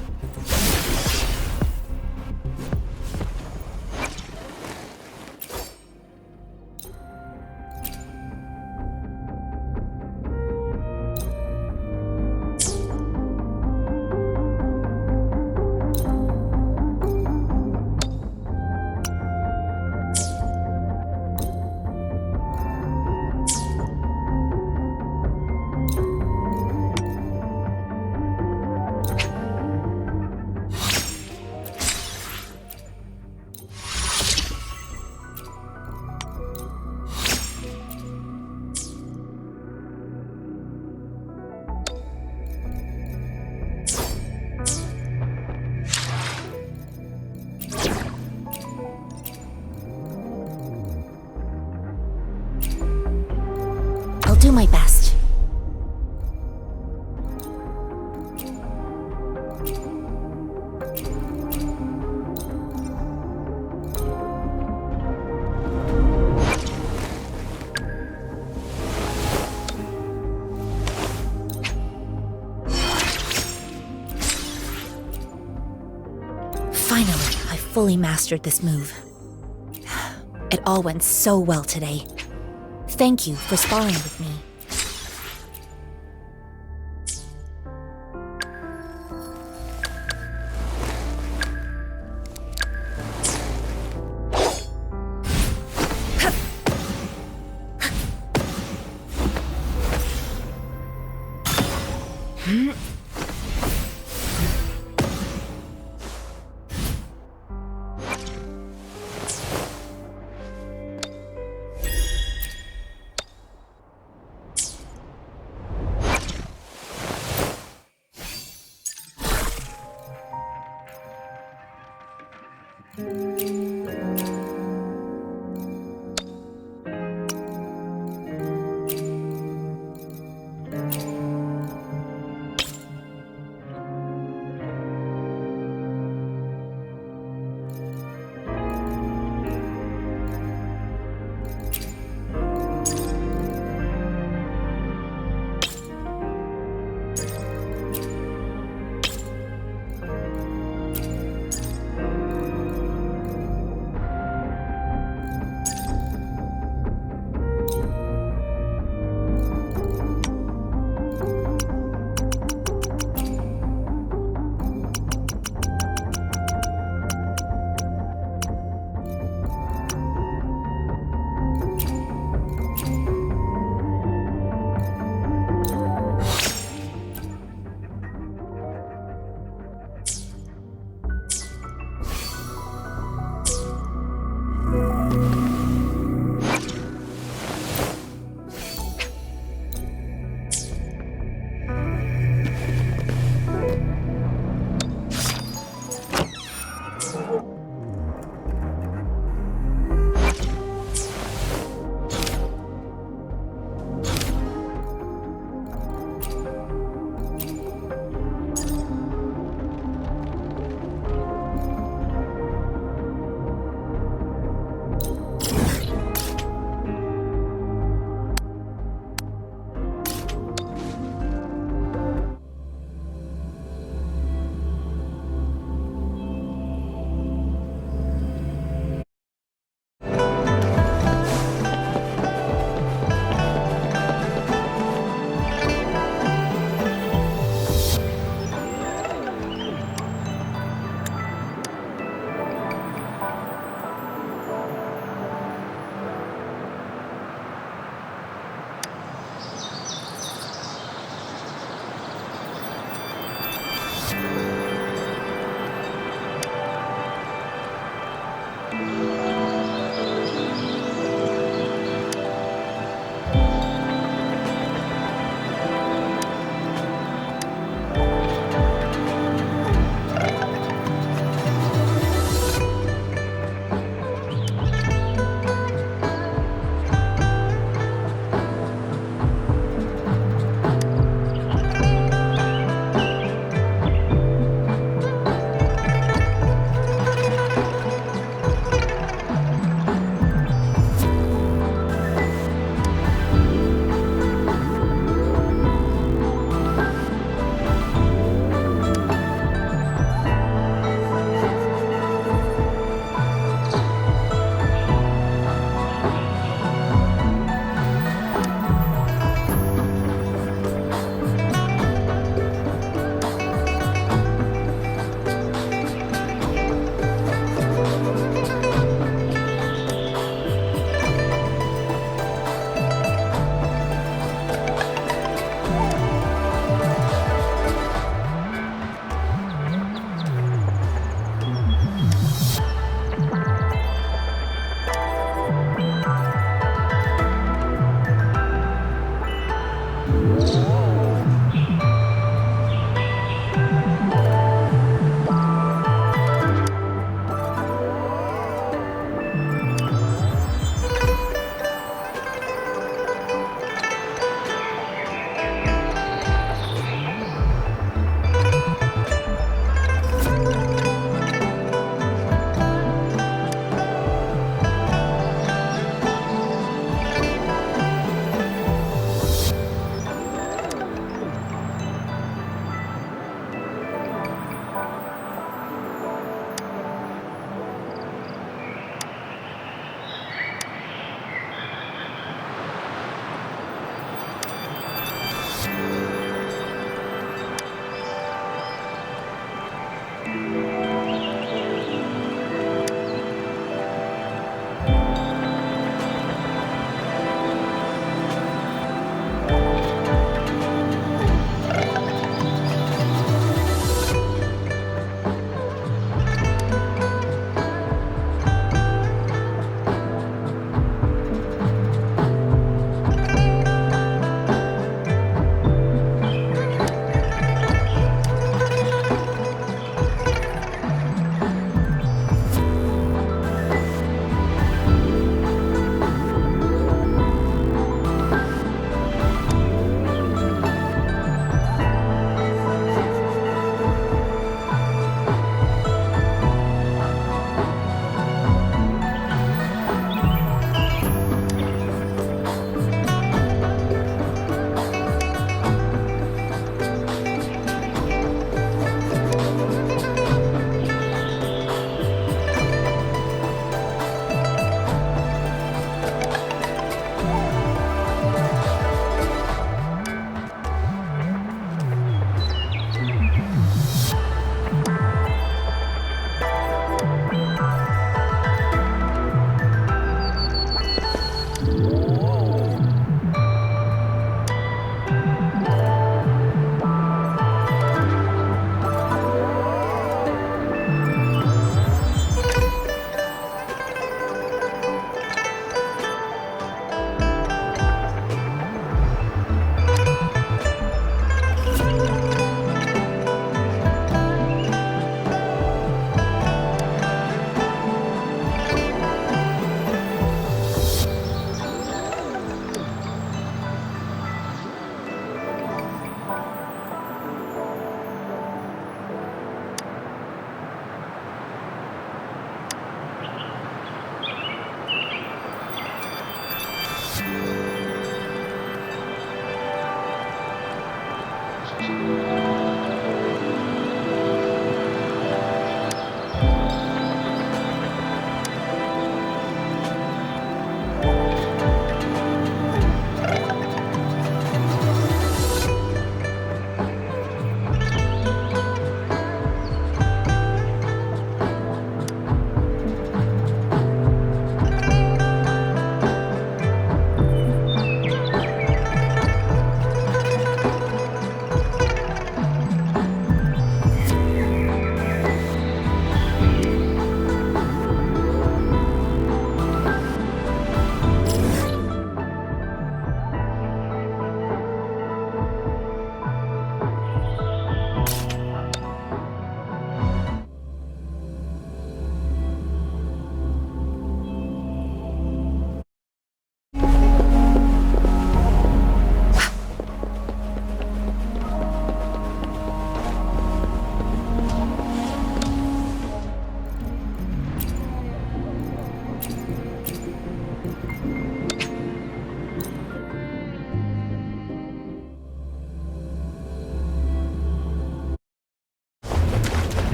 I'll do my best. Finally, I fully mastered this move. It all went so well today. Thank you for sparring with me.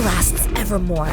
lasts evermore.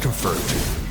confirmed.